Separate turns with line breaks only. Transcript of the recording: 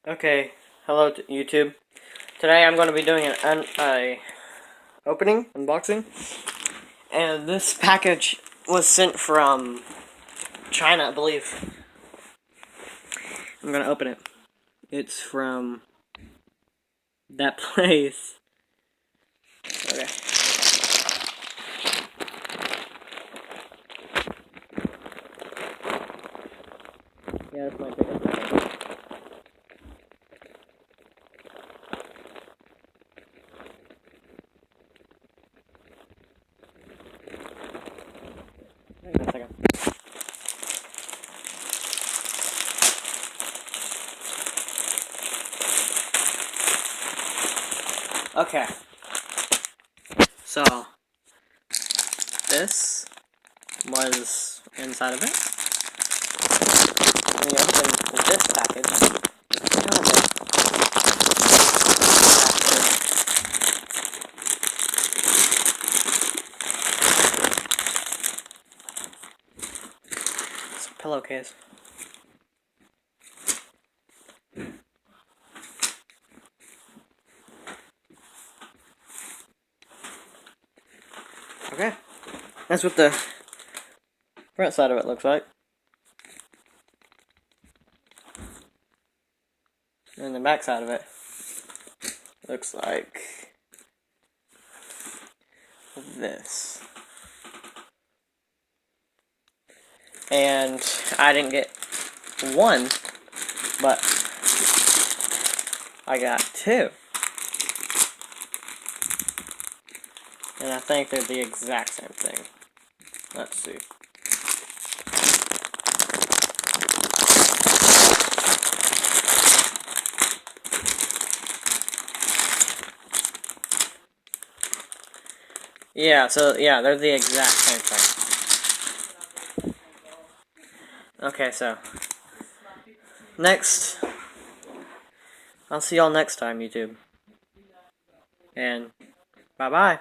Okay, hello YouTube. Today I'm going to be doing an opening, unboxing, and this package was sent from China, I believe. I'm going to open it. It's from that place. Okay. Yeah, that's my ticket. Hang on a second. Okay. So, this was inside of it. We opened this package. It's a pillowcase. Okay. That's what the front side of it looks like. And the back side of it looks like this. And I didn't get one, but I got two. And I think they're the exact same thing. Let's see. Yeah, so yeah, they're the exact same thing. Okay, so next, I'll see y'all next time, YouTube. And bye-bye.